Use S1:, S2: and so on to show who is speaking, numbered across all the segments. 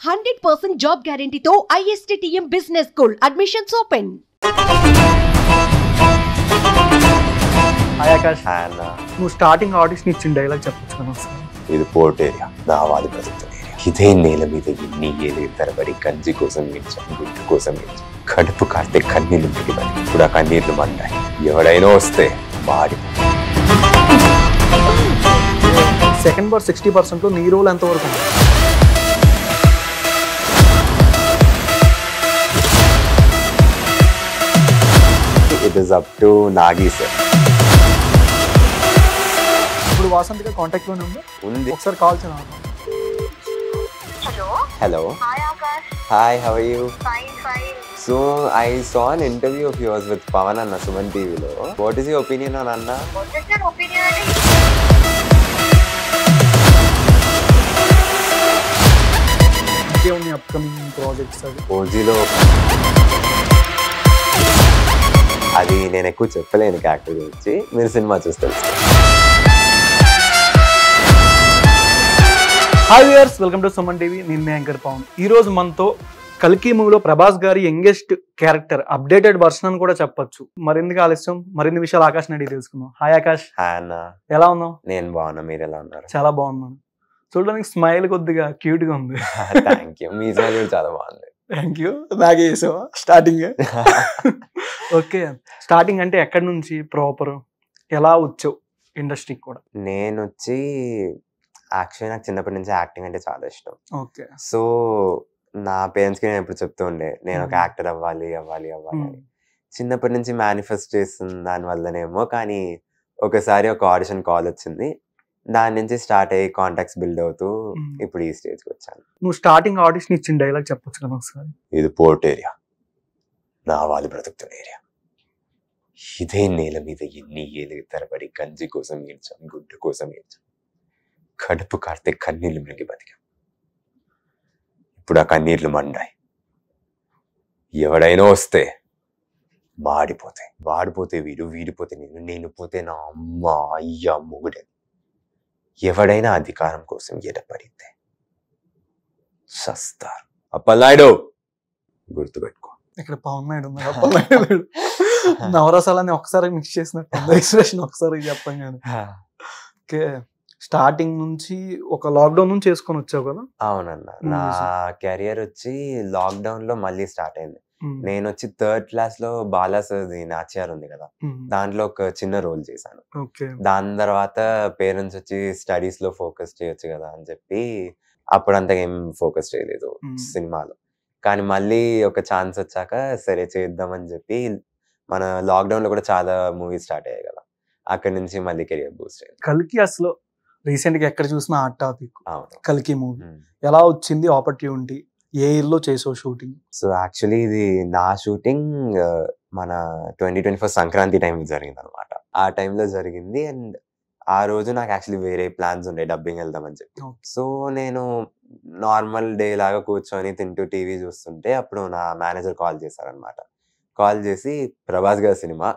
S1: 100% job గ్యారెంటీతో ISTTM business school admissions open.
S2: Hi Akash, నువ్వు starting audition ఇచ్చిన డైలాగ్ చెప్పొచ్చు కదా సార్?
S3: ఇది పోర్ట్ ఏరియా, దావాది బ్రతుకుతున్న ఏరియా. ఇదే నేల మీద ఎన్ని ఏళ్ళు తరబడి కంచి కోసం ఏడ్చాం, గుడ్డు కోసం ఏడ్చాం. కడుపు కాస్తే కన్నీళ్ళు మిగిలిపడి ఇప్పుడు ఆ కన్నీళ్లు మంటాయి. ఎవడైనా వస్తే మాడి.
S2: సెకండ్ పార్ట్ 60% నీ రోల్ ఎంతవరకు ఉంది?
S3: It is up to Nagi sir.
S2: ఇప్పుడు వాసంత్ గా కాంటాక్ట్ లోనే ఉందా?
S3: ఉంది.
S2: ఒకసారి కాల్ చేద్దాం.
S3: Hello.
S4: Hi Akash.
S3: Hi, how are you?
S4: Fine.
S3: So I saw an interview of yours with Pavan Anna Suman TV lo. What is your opinion on Anna?
S4: What is your opinion?
S2: ఇంకేమున్నాయి upcoming projects? అది
S3: ఓజీలో అది నేను ఎక్కువ చెప్పలేను character గురించి, మీరు cinema చూస్తారు.
S2: Hi viewers, welcome to Suman TV. నేను యాంకర్ పవన్. ఈ రోజు మనతో కల్కి మూవీలో ప్రభాస్ గారి యంగెస్ట్ క్యారెక్టర్ అప్డేటెడ్ వర్షన్ అని కూడా చెప్పొచ్చు. మరెందుకు ఆలస్యం, మరిన్ని విషయాలు ఆకాష్ అడిగి తెలుసుకుందాం. హాయ్ ఆకాష్,
S3: హాయ్ అన్న,
S2: ఎలా ఉన్నావు?
S3: నేను బాగున్నా, మీరు ఎలా ఉన్నారు?
S2: చాలా బాగున్నాను. చూడడానికి స్మైల్ కొద్దిగా క్యూట్ గా ఉంది.
S3: థ్యాంక్ యూ, మీ స్మైల్ కూడా చాలా బాగుంది.
S2: Thank you. నాకే చేసావా స్టార్టింగ్? ఓకే, స్టార్టింగ్ అంటే ఎక్కడి నుంచి ప్రాపర్ ఎలా వచ్చావు ఇండస్ట్రీకి కూడా?
S3: నేను వచ్చి యాక్చువల్లీ నాకు చిన్నప్పటి నుంచి యాక్టింగ్ అంటే చాలా ఇష్టం.
S2: ఓకే.
S3: సో నా పేరెంట్స్కి నేను ఎప్పుడు చెప్తూ ఉండే నేను ఒక యాక్టర్ అవ్వాలి అని. చిన్నప్పటి నుంచి మేనిఫెస్ట్ చేస్తుంది దానివల్లనేమో, కానీ ఒకసారి ఒక ఆడిషన్ కాల్ వచ్చింది, దాని నుంచి స్టార్ట్ అయ్యి కాంటాక్ట్స్ బిల్డ్ అవుతూ ఇప్పుడు ఈ స్టేజ్కి వచ్చాను.
S2: నువ్వు స్టార్టింగ్ ఆడిషన్ ఇచ్చిన డైలాగ్ చెప్పొచ్చు కదా ఒకసారి?
S3: ఇది పోర్ట్ ఏరియా, దావాది బ్రతుకుతున్న ఏరియా. ఇదే నేల మీద ఎన్ని ఏళ్ళు తరబడి కంచి కోసం ఏడ్చాం, గుడ్డు కోసం ఏడ్చాం. కడుపు కాస్తే కన్నీళ్లు మింగి బతికాం. ఇప్పుడు ఆ కన్నీళ్లు మండాయి. ఎవడైనా వస్తే వాడిపోతే వీడిపోతే నేను పోతే నా అమ్మ అయ్య మొగుడే. ఎవడైనా అధికారం కోసం ఎడపడితే చస్తారు. అప్పలనాయుడు గుర్తుపెట్టుకో.
S2: ఇక్కడ పవన్ నాయుడు ఉన్నారు. నవరసాలని ఒకసారి మిక్స్ చేసినట్టు ఎక్స్ప్రెషన్ ఒకసారి చెప్పాం కానీ. ఓకే, స్టార్టింగ్ నుంచి ఒక లాక్డౌన్ నుంచి చేసుకొని వచ్చావు కదా?
S3: అవునన్న, నా కెరియర్ వచ్చి లాక్డౌన్ లో మళ్ళీ స్టార్ట్ అయింది. నేను వచ్చి 3rd క్లాస్ లో బాలా సార్ది నాచ్యార్ ఉంది కదా, దాంట్లో ఒక చిన్న రోల్ చేశాను. దాని తర్వాత పేరెంట్స్ వచ్చి స్టడీస్ లో ఫోకస్ చేయొచ్చు కదా అని చెప్పి అప్పుడు అంతగా ఏం ఫోకస్ చేయలేదు సినిమాలో. కానీ మళ్ళీ ఒక ఛాన్స్ వచ్చాక సరే చేద్దామని చెప్పి మన లాక్డౌన్ లో కూడా చాలా మూవీస్ స్టార్ట్ అయ్యాయి కదా, అక్కడి నుంచి మళ్ళీ కెరియర్ బూస్ట్ అయింది.
S2: కల్కి అసలు రీసెంట్ గా ఎక్కడ చూసినా హాట్ టాపిక్.
S3: అవును,
S2: కల్కి మూవీ ఎలా వచ్చింది ఆపర్చునిటీ? ఏ ఇయర్ లో చేసావు షూటింగ్?
S3: సో యాక్చువల్లీ ఇది నా షూటింగ్ మన 2024 సంక్రాంతి టైంలో జరిగింది అనమాట. ఆ టైంలో జరిగింది. అండ్ ఆ రోజు నాకు యాక్చువల్లీ వేరే ప్లాన్స్ ఉండే, డబ్బింగ్ వెళ్దామని చెప్పి. సో నేను నార్మల్ డే లాగా కూర్చొని తింటూ టీవీ చూస్తుంటే అప్పుడు నా మేనేజర్ కాల్ చేశారనమాట. కాల్ చేసి ప్రభాస్ గారి సినిమా,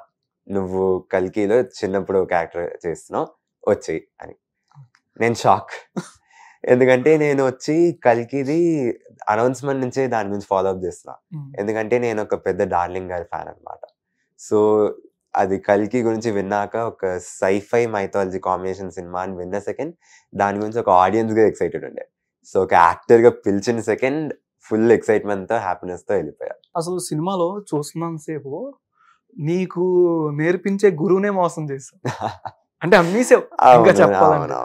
S3: నువ్వు కల్కిలో చిన్నప్పుడు క్యారెక్టర్ చేస్తున్నావు, వచ్చేయి అని. నేను షాక్, ఎందుకంటే నేను వచ్చి కల్కిది అనౌన్స్మెంట్ నుంచే దాని గురించి ఫాలో అప్ చేస్తున్నా. ఎందుకంటే నేను ఒక పెద్ద డార్లింగ్ గారి ఫ్యాన్ అనమాట. సో అది కల్కి గురించి విన్నాక ఒక సైఫై మైథాలజీ కాంబినేషన్ సినిమా అని విన్న సెకండ్ దాని గురించి ఒక ఆడియన్స్ గా ఎక్సైటెడ్ ఉండే. సో ఒక యాక్టర్ గా పిలిచిన సెకండ్ ఫుల్ ఎక్సైట్మెంట్ తో హ్యాపీనెస్ తో వెళ్ళిపోయా.
S2: అసలు సినిమాలో చూస్తున్నాను సేపు నీకు నేర్పించే గురువునే మోసం చేశావు. అంటే అన్ని ఇంకా చెప్పాలంటే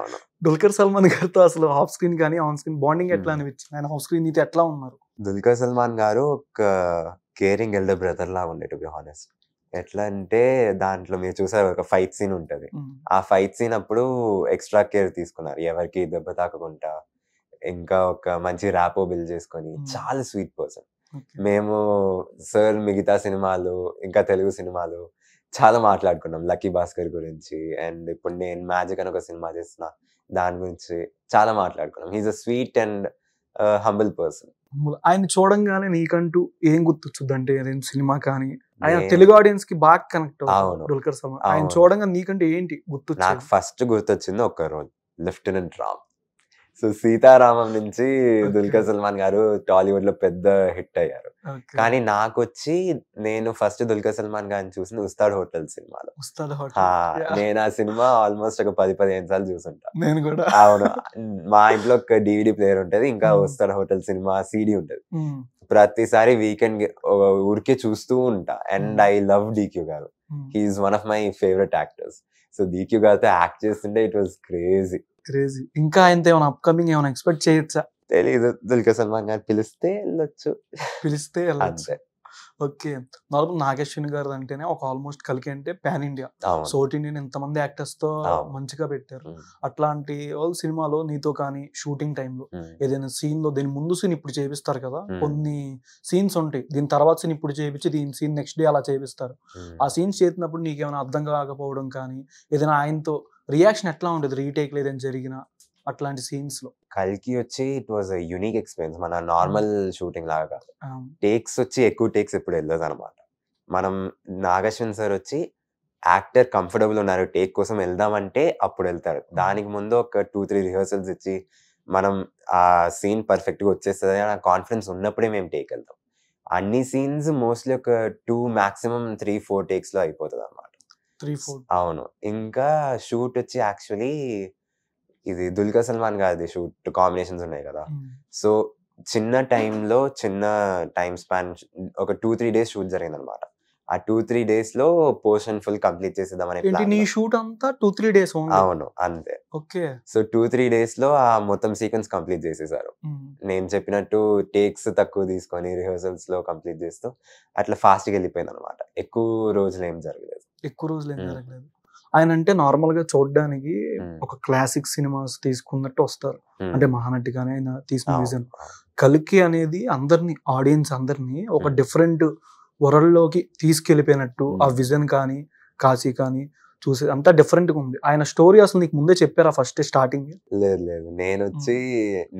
S2: దుల్కర్ సల్మాన్ గారితో అసలు ఆఫ్ స్క్రీన్ కానీ ఆన్ స్క్రీన్ బాండింగ్ ఎట్లా అనిపించింది? ఆయన ఆఫ్ స్క్రీన్ నీతో ఎట్లా ఉన్నారు?
S3: దుల్కర్ సల్మాన్ గారు ఒక కేరింగ్ ఎల్డర్ బ్రదర్ లాగా ఉండే, టు బి హానెస్ట్. ఎట్లా అంటే దాంట్లో మీరు చూసారు ఒక ఫైట్ సీన్ ఉంటది, ఆ ఫైట్ సీన్ అప్పుడు ఎక్స్ట్రా కేర్ తీసుకున్నారు, ఎవరికి దెబ్బ తాకకుండా ఇంకా ఒక మంచి ర్యాపో బిల్డ్ చేసుకొని. చాలా స్వీట్ పర్సన్. మేము సార్ మిగతా సినిమాలు ఇంకా తెలుగు సినిమాలు చాలా మాట్లాడుకున్నాం, లక్కీ భాస్కర్ గురించి. అండ్ ఇప్పుడు నేను మ్యాజిక్ అని ఒక సినిమా చేస్తున్నా, దాని గురించి చాలా మాట్లాడుకున్నాం. He's a sweet and humble person.
S2: ఆయన చూడంగానే నీకంటూ ఏం గుర్తొచ్చుద్ది? అంటే సినిమా కానీ ఆయన తెలుగు ఆడియన్స్ కి బాగా కనెక్ట్ అవును దుల్కర్ సల్మాన్. ఆయన చూడంగా నీకంటే ఏంటి గుర్తొచ్చింది?
S3: నాకు ఫస్ట్ గుర్తొచ్చింది ఒక role, lieutenant Ram. So Sitaramam నుంచి
S2: Okay.
S3: దుల్కర్ సల్మాన్ గారు టాలీవుడ్ లో పెద్ద హిట్ అయ్యారు.
S2: ఓకే.
S3: కానీ నాకు వచ్చి నేను ఫస్ట్ దుల్కర్ సల్మాన్ గారిని చూసింది ఉస్తాద్ హోటల్ సినిమాలో.
S2: ఉస్తాద్
S3: ఆ,
S2: హోటల్. Yeah.
S3: నేను ఆ సినిమా ఆల్మోస్ట్ ఒక 10-15 సార్లు చూసుంటా.
S2: నేను కూడా.
S3: అవును, మా ఇంట్లో ఒక DVD ప్లేయర్ ఉంటది, ఇంకా
S2: Hmm.
S3: Ustad Hotel cinema CD ఉంటది.
S2: Hmm.
S3: ప్రతిసారి వీకెండ్ ఊరికే చూస్తూ ఉంటా. And
S2: Hmm.
S3: I love DQ గారు.
S2: Hmm.
S3: He's one of my favourite actors. So DQ గారితో యాక్ట్ చేస్తుంటే ఇట్ వాస్ క్రేజీ.
S2: క్రేజీ. ఇంకా ఆయనతో ఏమైనా అప్కమింగ్ ఏమైనా ఎక్స్పెక్ట్ చేయొచ్చా?
S3: తెలీదు, దుల్కర్ సల్మాన్ గారు పిలిస్తే వెళ్ళొచ్చు
S2: పిలిస్తే వెళ్ళొచ్చు.
S3: అంతే.
S2: ఓకే. నార్మల్ నాగేశ్వని గారు అంటేనే ఒక ఆల్మోస్ట్ కలికి అంటే పాన్ ఇండియా.
S3: అవును.
S2: సౌత్ ఇండియన్ ఎంతమంది యాక్టర్స్ తో
S3: అవును.
S2: మంచిగా పెట్టారు.
S3: ఉమ్,
S2: అట్లాంటి వాళ్ళ సినిమాలో నీతో కానీ షూటింగ్ టైంలో
S3: ఉమ్,
S2: ఏదైనా సీన్ లో దీని ముందు సీన్ ఇప్పుడు చేపిస్తారు కదా,
S3: Hmm.
S2: కొన్ని సీన్స్ ఉంటాయి, దీని తర్వాత సీన్ ఇప్పుడు చేపించి దీని సీన్ నెక్స్ట్ డే అలా చేపిస్తారు.
S3: ఉమ్.
S2: ఆ సీన్స్ చేసినప్పుడు నీకేమైనా అర్థం కాకపోవడం కానీ ఏదైనా ఆయనతో రియాక్షన్ ఎట్లా ఉండేది, రీటేక్ లేదని జరిగిన అట్లాంటి సీన్స్ లో?
S3: కల్కి వచ్చి ఇట్ వాజ్ యూనిక్ ఎక్స్పీరియన్స్. మన నార్మల్ షూటింగ్ లాగా కాదు.
S2: ఆ,
S3: టేక్స్ వచ్చి ఎక్కువ టేక్స్ ఎప్పుడు వెళ్ళదు అనమాట. మనం నాగశ్విన్ సార్ వచ్చి యాక్టర్ కంఫర్టబుల్ ఉన్నారు టేక్ కోసం వెళ్దామంటే అప్పుడు వెళ్తారు. దానికి ముందు ఒక 2-3 రిహర్సల్స్ ఇచ్చి మనం ఆ సీన్ పర్ఫెక్ట్ గా వచ్చేస్తుంది అని కాన్ఫిడెన్స్ ఉన్నప్పుడే మేము టేక్ వెళ్తాం. అన్ని సీన్స్ మోస్ట్లీ ఒక 2 మాక్సిమం 3-4 టేక్స్ లో అయిపోతుంది అనమాట.
S2: 3-4.
S3: అవును. ఇంకా షూట్ వచ్చి యాక్చువల్లీ ఇది దుల్కర్ సల్మాన్ గారిది షూట్ కాంబినేషన్స్ ఉన్నాయి కదా. సో చిన్న టైంలో చిన్న టైం స్పాన్ ఒక 2-3 డేస్ షూట్ జరిగింది అనమాట. ఆ 2-3 డేస్ లో పోర్షన్ ఫుల్ కంప్లీట్ చేసేద్దామని
S2: ఏంటి నీ షూట్ అంతా 2-3 డేస్ ఓన్లీ?
S3: అవును, అంతే.
S2: ఓకే.
S3: సో 2-3 డేస్ లో ఆ మొత్తం సీక్వెన్స్ కంప్లీట్ చేసేసారు. నేను చెప్పినట్టు టేక్స్ తక్కువ తీసుకొని రిహర్సల్స్ లో కంప్లీట్ చేస్తూ అట్లా ఫాస్ట్ గా వెళ్ళిపోయింది అనమాట. ఎక్కువ రోజులు ఏం జరగలేదు.
S2: ఎక్కువ రోజులు ఏం
S3: Hmm.
S2: జరగలేదు. ఆయన అంటే నార్మల్ గా చూడడానికి
S3: Hmm.
S2: ఒక క్లాసిక్ సినిమాస్ తీసుకున్నట్టు వస్తారు.
S3: Hmm.
S2: అంటే మహానటి కానీ ఆయన తీసిన
S3: అవును,
S2: విజన్.
S3: అవును.
S2: కల్కి అనేది అందరిని ఆడియన్స్ అందరినీ ఒక
S3: Hmm.
S2: డిఫరెంట్ వరల్డ్ లోకి తీసుకెళ్లిపోయినట్టు ఆ
S3: Hmm.
S2: విజన్ కానీ కాశీ కానీ చూసే అంతా డిఫరెంట్ గా ఉంది. ఆయన స్టోరీ అసలు నీకు ముందే చెప్పారా ఫస్ట్ స్టార్టింగ్?
S3: లేదు లేదు, నేను వచ్చి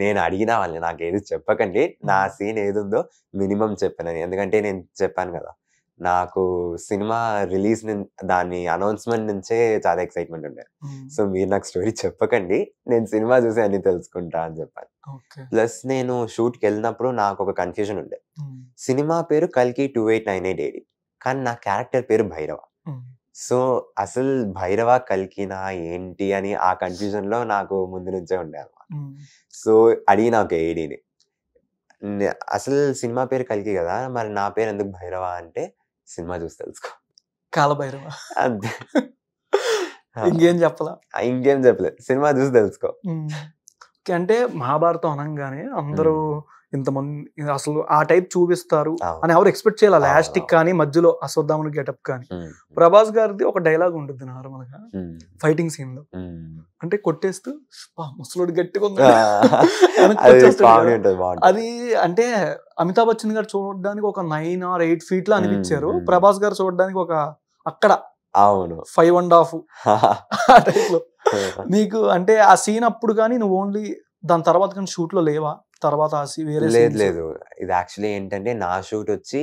S3: నేను అడిగిన వాళ్ళని నాకు ఏది చెప్పకండి, నా సీన్ ఏది ఉందో మినిమం చెప్పాను. ఎందుకంటే నేను చెప్పాను కదా, నాకు సినిమా రిలీజ్ దాని అనౌన్స్మెంట్ నుంచే చాలా ఎక్సైట్మెంట్ ఉండే. సో మీరు నాకు స్టోరీ చెప్పకండి, నేను సినిమా చూసి అన్ని తెలుసుకుంటా అని చెప్పాను.
S2: ఓకే.
S3: ప్లస్ నేను షూట్కి వెళ్ళినప్పుడు నాకు ఒక కన్ఫ్యూజన్ ఉండే. సినిమా పేరు కల్కి 2898 AD, కానీ నా క్యారెక్టర్ పేరు భైరవ. సో అసలు భైరవ కల్కినా ఏంటి అని ఆ కన్ఫ్యూజన్ లో నాకు ముందు నుంచే ఉండే అనమాట. సో అడిగిన ఒక ఏడీని, అసలు సినిమా పేరు కల్కి కదా, మరి నా పేరు ఎందుకు భైరవ అంటే, సినిమా చూసి తెలుసుకో
S2: కాలభైరవ.
S3: అంతే.
S2: ఇంకేం చెప్పలా?
S3: ఇంకేం చెప్పలేదు, సినిమా చూసి తెలుసుకో.
S2: ఓకే. అంటే మహాభారతం అనగానే అందరూ ఇంతమంది అసలు ఆ టైప్ చూపిస్తారు
S3: అవును.
S2: అని ఎవరు ఎక్స్పెక్ట్ చేయాలి.
S3: అవును,
S2: లాస్టిక్
S3: అవును.
S2: కానీ మధ్యలో అశ్వత్థాముని గెటప్ కానీ.
S3: ఉమ్,
S2: ప్రభాస్ గారిది ఒక డైలాగ్ ఉంటుంది నార్మల్ గా
S3: ఉమ్,
S2: ఫైటింగ్ సీన్ లో,
S3: ఉమ్.
S2: అంటే కొట్టేస్తూ ముసలుడు గట్టిగా ఉంది
S3: ఆ,
S2: వెనక్కి
S3: అది
S2: వచ్చేస్తాడు
S3: కామెడీ
S2: కదా.
S3: ఉంటుంది, బాగుంటుంది.
S2: అది అంటే అమితాబ్ బచ్చన్ గారు చూడడానికి ఒక 9 or 8 feet లో అనిపించారు.
S3: మ్మ్.
S2: ప్రభాస్ గారు చూడడానికి ఒక అక్కడ
S3: అవును.
S2: 5.5 ఆ టైప్ లో. నీకు అంటే ఆ సీన్ అప్పుడు కానీ నువ్వు ఓన్లీ దాని తర్వాత కానీ షూట్ లో లేవా? తర్వాత ఆ వేరే
S3: లేదు
S2: scenes?
S3: లేదు, ఇది యాక్చువల్లీ ఏంటంటే నా షూట్ వచ్చి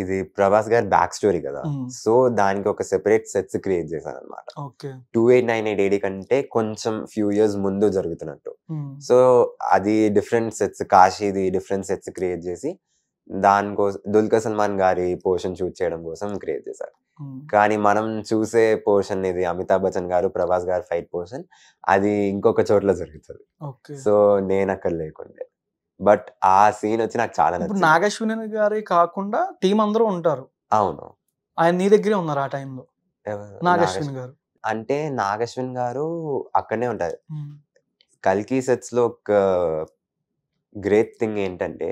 S3: ఇది ప్రభాస్ గారి బ్యాక్ స్టోరీ కదా.
S2: మ్మ్.
S3: సో దానికి ఒక సెపరేట్ సెట్స్ క్రియేట్ చేశాను అనమాట.
S2: ఓకే.
S3: 2898 AD కంటే కొంచెం ఫ్యూ ఇయర్స్ ముందు జరుగుతున్నట్టు. సో అది డిఫరెంట్ సెట్స్, కాశీది డిఫరెంట్ సెట్స్ క్రియేట్ చేసి దానికోసం దుల్కర్ సల్మాన్ గారి పోర్షన్ షూట్ చేయడం కోసం క్రియేట్ చేశారు. కానీ మనం చూసే పోర్షన్ ఇది అమితాబ్ బచ్చన్ గారు ప్రభాస్ గారు ఫైట్ పోర్షన్ అది ఇంకొక చోట్ల జరుగుతుంది.
S2: ఓకే.
S3: సో నేను అక్కడ లేకుండే, బట్ ఆ సీన్ వచ్చి నాకు చాలా
S2: ఇప్పుడు
S3: నచ్చింది.
S2: నాగశ్విని గారి కాకుండా టీం అందరూ ఉంటారు,
S3: అవును.
S2: ఆయన నీ దగ్గరే ఉన్నారు ఆ టైంలో?
S3: ఎవరు?
S2: నాగశ్విని గారు
S3: అంటే నాగశ్విన్ గారు అక్కడనే ఉంటారు. కల్కి సెట్స్ లో ఒక గ్రేట్ థింగ్ ఏంటంటే,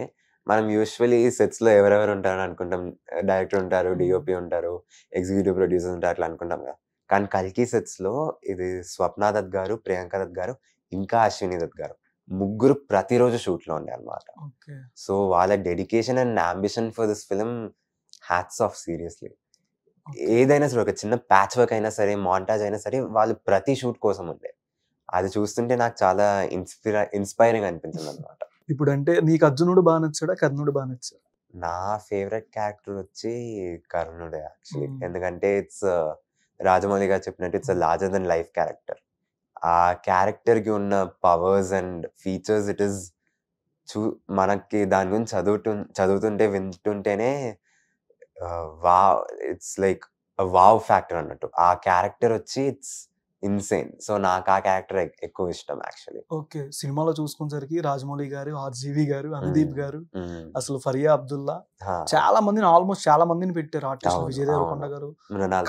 S3: మనం యూజువలీ సెట్స్ లో ఎవరెవరు ఉంటారని అనుకుంటాం, డైరెక్టర్ ఉంటారు, డిఓపి ఉంటారు, ఎగ్జిక్యూటివ్ ప్రొడ్యూసర్ ఉంటారు, అట్లా అనుకుంటాం కదా. కానీ కల్కి సెట్స్ లో ఇది స్వప్న దత్ గారు, ప్రియాంక దత్ గారు, ఇంకా అశ్విని దత్ గారు ముగ్గురు ప్రతిరోజు షూట్ లో ఉండే అనమాట.
S2: ఓకే.
S3: సో వాళ్ళ dedication and ambition for this film hats off, seriously. ఏదైనా సరే, ఒక చిన్న ప్యాచ్ వర్క్ అయినా సరే, మాంటాజ్ అయినా సరే, వాళ్ళు ప్రతి షూట్ కోసం ఉండే. అది చూస్తుంటే నాకు చాలా ఇన్స్పైరింగ్ అనిపించింది అనమాట.
S2: ఇప్పుడు అంటే నీకు అర్జునుడు బాగా నచ్చాడా, కర్ణుడు బాగా నచ్చాడు?
S3: నా ఫేవరెట్ క్యారెక్టర్ వచ్చి కర్ణుడే యాక్చువల్లీ.
S2: Hmm.
S3: ఎందుకంటే ఇట్స్ రాజమౌళి గారు చెప్పినట్టు it's larger than life character. ఆ క్యారెక్టర్ కి ఉన్న powers and features it is మనకి దాని గురించి చదువుతుంటే వింటుంటేనే wow, it's like wow factor అన్నట్టు. ఆ క్యారెక్టర్ వచ్చి ఇట్స్ ఇన్సేన్. సో నాకు ఆ క్యారెక్టర్ ఎక్కువ ఇష్టం యాక్చువల్లీ.
S2: ఓకే, సినిమాలో చూసుకునేసరికి రాజమౌళి గారు, ఆర్జీవి గారు, అనుదీప్ గారు, అసలు ఫరియా అబ్దుల్లా చాలా మందిని ఆల్మోస్ట్ చాలా మందిని పెట్టారు ఆర్టిస్ట్. విజయ్ దేవరకొండ గారు,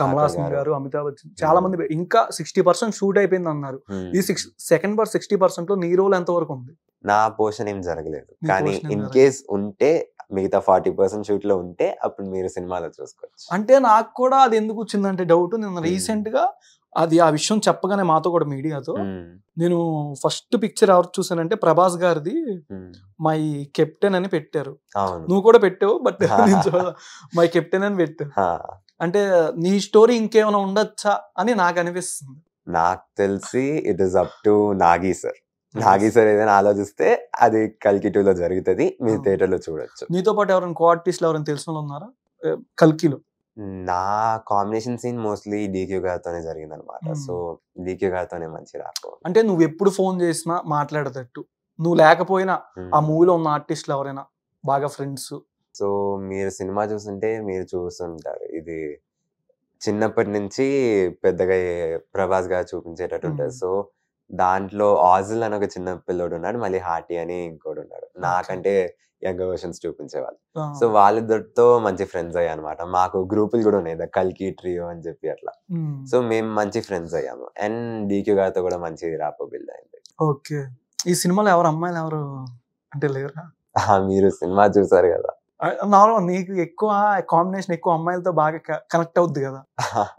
S2: కమల్ హాసన్ గారు, అమితాబ్ బచ్చన్, చాలా మంది ఇంకా 60% షూట్ అయిపోయింది అన్నారు. ఈ సెకండ్ పార్ట్ 60% లో నీ రోల్ ఎంత వరకు ఉంది?
S3: నా పోర్షన్ ఏం జరగలేదు, కానీ ఇన్ కేస్ ఉంటే మిగతా 40% షూట్ లో ఉంటే అప్పుడు మీరు సినిమాలో చూసుకోవచ్చు.
S2: అంటే నాకు కూడా అది ఎందుకు వచ్చిందంటే డౌట్, నేను రీసెంట్ గా అది ఆ విషయం చెప్పగానే మాతో కూడా మీడియాతో నేను ఫస్ట్ పిక్చర్ ఎవరు చూసానంటే ప్రభాస్ గారిది మై కెప్టెన్ అని పెట్టారు. నువ్వు కూడా పెట్టావు, బట్ మై కెప్టెన్ అని పెట్టావు. అంటే నీ స్టోరీ ఇంకేమైనా ఉండొచ్చా అని నాకు అనిపిస్తుంది.
S3: నాకు తెలిసి it is up to Nagi sir. Nagi sir ఏదైనా ఆలోచిస్తే అది కల్కి 2 లో జరుగుతుంది, మీరు థియేటర్ లో చూడొచ్చు.
S2: నీతో పాటు ఎవరైనా కో ఆర్టిస్టులు ఎవరైనా తెలిసిన వాళ్ళు ఉన్నారా కల్కిలో?
S3: నా కాంబినేషన్ సీన్ మోస్ట్లీ డీక్యూ గారితోనే జరిగింది అనమాట. సో డీక్యూ గారితోనే మంచి రాకపో.
S2: అంటే నువ్వు ఎప్పుడు ఫోన్ చేసినా మాట్లాడేటట్టు, నువ్వు లేకపోయినా ఆ మూవీలో ఉన్న ఆర్టిస్టులు ఎవరైనా బాగా ఫ్రెండ్స్?
S3: సో మీరు సినిమా చూస్తుంటే మీరు చూస్తుంటారు, ఇది చిన్నప్పటి నుంచి పెద్దగా ప్రభాస్ గారు చూపించేటట్టు ఉంటుంది. సో దాంట్లో ఆజిల్ అని ఒక చిన్న పిల్లోడు ఉన్నాడు, మళ్ళీ హార్టీ అని ఇంకోటి ఉన్నాడు, నాకంటే యంగ్ వర్షన్స్ చూపించేవాళ్ళు. సో వాళ్ళిద్దరితో మంచి ఫ్రెండ్స్ అయ్యా అనమాట. మాకు గ్రూపులు కూడా ఉన్నాయి, కల్కి ట్రియో అని చెప్పి అట్లా. సో మేము మంచి ఫ్రెండ్స్ అయ్యాము. అండ్ డీక్యూ గారితో కూడా మంచి ర్యాపో బిల్డ్ అయింది.
S2: ఓకే, ఈ సినిమాలో ఎవరు అమ్మాయిలు ఎవరు అంటే లేరా?
S3: మీరు సినిమా చూసారు కదా,
S2: నార్మల్ నీకు ఎక్కువ కాంబినేషన్ ఎక్కువ అమ్మాయిలతో బాగా కనెక్ట్ అవుద్ది కదా,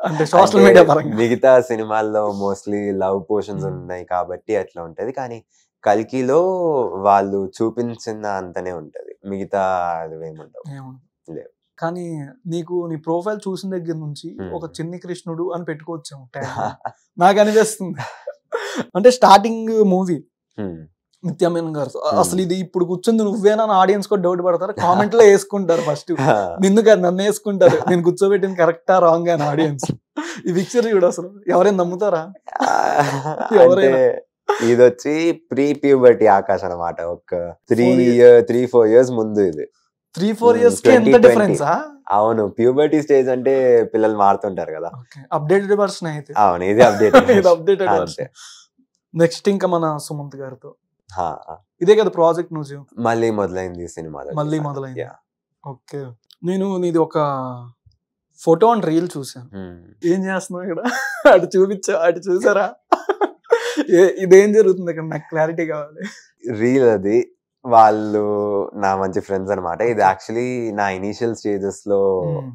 S2: అంటే సోషల్ మీడియా పరంగా.
S3: మిగతా సినిమాల్లో మోస్ట్లీ లవ్ పోర్షన్స్ ఉన్నాయి కాబట్టి అట్లా ఉంటది, కానీ కల్కిలో వాళ్ళు చూపించిన అంతనే ఉంటది, మిగతా ఏముండవు.
S2: కానీ నీకు నీ ప్రొఫైల్ చూసిన దగ్గర నుంచి ఒక చిన్ని కృష్ణుడు అని పెట్టుకోవచ్చాము నాకు అనిపిస్తుంది. అంటే స్టార్టింగ్ మూవీ నిత్యమేనన్ గారు అసలు ఇది ఇప్పుడు కూర్చుంది నువ్వేనా ఆడియన్స్ కూడా డౌట్ పడతారు, కామెంట్ లో వేసుకుంటారు ఫస్ట్ నిన్ను కాదు నన్ను వేసుకుంటారు, నేను కూర్చోబెట్టిన కరెక్టా రాంగ్ అని ఆడియన్స్. ఈ పిక్చర్ చూడు, అసలు ఎవరైనా నమ్ముతారా? ఎవరైనా.
S3: ఇది వచ్చి ప్రీ ప్యూబర్టీ ఆకాశ్ అనమాట, ఒక 3-4 years ముందు. ఇది
S2: 3-4 years కి ఎంత డిఫరెన్స్?
S3: అవును, ప్యూబర్టీ స్టేజ్ అంటే పిల్లలు మారుతుంటారు కదా.
S2: అప్డేటెడ్ వర్షన్ అయితే.
S3: అవును, ఇది
S2: అప్డేటెడ్ వర్షన్. నెక్స్ట్ ఇంకా మన సుమంత్ గారితో ఇదే కదా ప్రాజెక్ట్ నువ్వు
S3: మళ్ళీ మొదలైంది సినిమాలో.
S2: మళ్ళీ మొదలైంది. ఓకే, నేను నీది ఒక ఫోటో అండ్ రీల్ చూసాను. ఏం చేస్తున్నావు ఇక్కడ? అటు చూపించా, అటు చూసారా? ఇదేం జరుగుతుంది ఇక్కడ? నాకు క్లారిటీ కావాలి.
S3: రీల్ అది వాళ్ళు నా మంచి ఫ్రెండ్స్ అనమాట. ఇది యాక్చువల్లీ నా ఇనీషియల్ స్టేజెస్ లో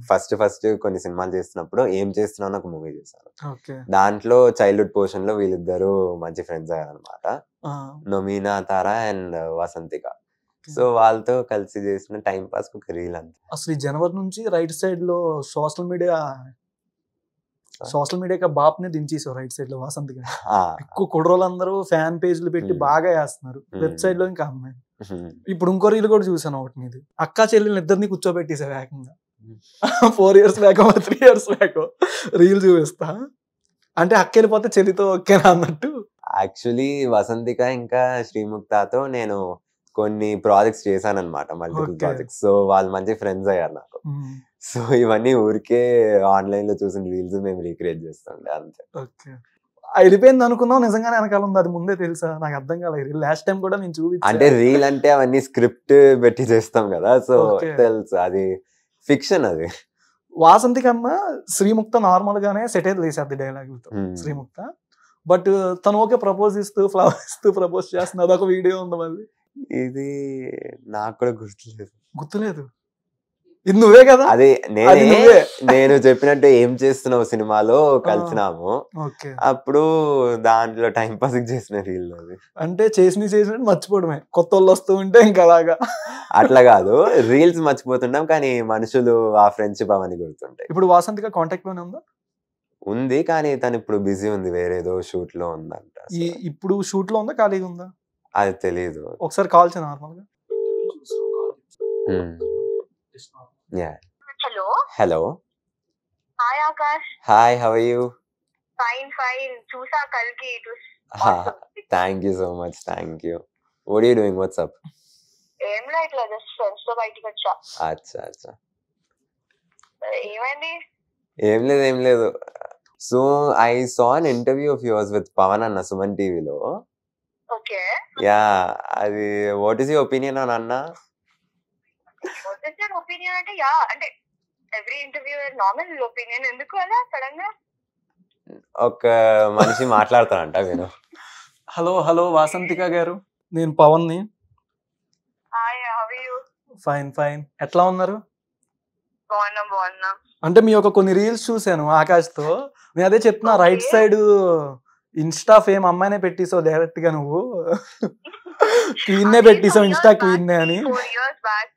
S3: ఫస్ట్ కొన్ని సినిమాలు చేస్తున్నప్పుడు ఏం చేస్తున్నావు ఒక మూవీ చేశాను. దాంట్లో చైల్డ్హుడ్ పోర్షన్ లో వీళ్ళిద్దరు మంచి ఫ్రెండ్స్ అయ్యారనమాట, నొమీనా తారా అండ్ వసంతిక. సో వాళ్ళతో కలిసి చేసిన టైం పాస్ ఒక రీల్ అంతే.
S2: అసలు ఈ జనవరి నుంచి రైట్ సైడ్ లో సోషల్ మీడియా బాప్ ని దించేసావు. రైట్ సైడ్ లో వసంతిక ఎక్కువ కుర్రోళ్ళందరూ ఫ్యాన్ పేజ్లు పెట్టి బాగా వేస్తున్నారు. లెఫ్ట్ సైడ్ లో ఇంకా అమ్మాయి. ఇప్పుడు ఇంకో రీల్ కూడా చూసాను ఒకటి, మీది అక్క చెల్లెలు ఇద్దరిని కూర్చోబెట్టేసావు ఏకంగా. 4 years back 3 years back reel చూపిస్తా. అంటే అక్క వెళ్ళిపోతే చెల్లితో ఓకేనా అన్నట్టు.
S3: యాక్చువల్లీ వసంతిక ఇంకా శ్రీముక్తతో నేను కొన్ని ప్రాజెక్ట్స్ చేశాను అనమాట, మల్టిపుల్ ప్రాజెక్ట్స్. సో వాళ్ళు మంచి ఫ్రెండ్స్ అయ్యారు నాకు. సో ఇవన్నీ ఊరికే ఆన్లైన్ లో చూసిన రీల్స్ మేము రీక్రియేట్ చేస్తుండే అంతే.
S2: ఓకే, అయిపోయింది అనుకున్నావు, నిజంగానే వెనకాల ఉంది అది ముందే తెలుసా? నాకు అర్థం కాలేదు. లాస్ట్ టైం కూడా నేను చూపించాను.
S3: అంటే రీల్ అంటే అవన్నీ స్క్రిప్ట్ పెట్టి చేస్తాం కదా, సో తెలుసు అది ఫిక్షన్. అది
S2: వాసంతి కన్నా శ్రీముక్త నార్మల్ గానే సెటిల్ చేసేది డైలాగులతో శ్రీముక్త. బట్ తను ఓకే ప్రపోజ్ ఇస్తూ ఫ్లవర్ ఇస్తూ ప్రపోజ్ చేస్తుంది, అదొక వీడియో ఉంది. మళ్ళీ
S3: ఇది నాకు కూడా
S2: గుర్తులేదు. ఇది నువ్వే కదా?
S3: అదే నేను చెప్పినట్టు ఏం చేస్తున్నావు సినిమాలో కలిసినాము, అప్పుడు దాంట్లో టైం పాస్ చేసిన రీల్. అది
S2: అంటే చేసినట్టు మర్చిపోవడమే, కొత్త వాళ్ళు వస్తూ ఉంటే ఇంకా అలాగా.
S3: అట్లా కాదు, రీల్స్ మర్చిపోతుంటాం కానీ మనుషులు ఆ ఫ్రెండ్షిప్ అవన్నీ గుర్తుంటాయి.
S2: ఇప్పుడు వాసంతిగా కాంటాక్ట్ లోనే ఉందా?
S3: ఉంది, కానీ తను ఇప్పుడు బిజీ ఉంది, వేరేదో షూట్ లో ఉందంట.
S2: ఇప్పుడు షూట్ లో ఉందా, ఖాళీగా ఉందా?
S3: అది తెలీదు.
S2: ఒకసారి కాల్ చేయ నార్మల్ గా.
S3: Hello.
S4: Hi Akash.
S3: Hi, how are you?
S4: Fine. చూసా కల్కి, it was
S3: thank you so much, thank you. What are you doing? What's up?
S4: ఏం లేదు, ఇట్లా జస్ట్ ఫ్రెండ్స్ తో బయటకు వచ్చా.
S3: అచ్చా అచ్చా.
S4: ఏమైంది?
S3: ఏం లేదు. So I saw an interview of yours with Pawan అన్న సుమన్ టీవీలో.
S4: ఓకే,
S3: యా, అది వాట్ ఈస్ యువర్ ఒపీనియన్ అని అన్న?
S4: ఒపీనియన్ అంటే యా అంటే ఎవ్రీ ఇంటర్వ్యూ నార్మల్ ఒపీనియన్. ఎందుకు అలా సడన్ గా?
S3: ఒక మనిషి మాట్లాడతానంట విను.
S2: హలో వాసంతిక గారు, నేను పవన్ని.
S4: Hi, how are you?
S2: Fine. ఎట్లా ఉన్నారు?
S4: బాగున్నా.
S2: అంటే మీ యొక్క కొన్ని రీల్స్ చూశాను ఆకాష్తో. నేను అదే చెప్తున్నా, రైట్ సైడ్ ఇన్స్టా ఫేమ్ అమ్మాయినే పెట్టేసావు డైరెక్ట్ గా. నువ్వు క్వీన్నే పెట్టేసావు, ఇన్స్టా క్వీన్నే అని.
S4: 4 years back.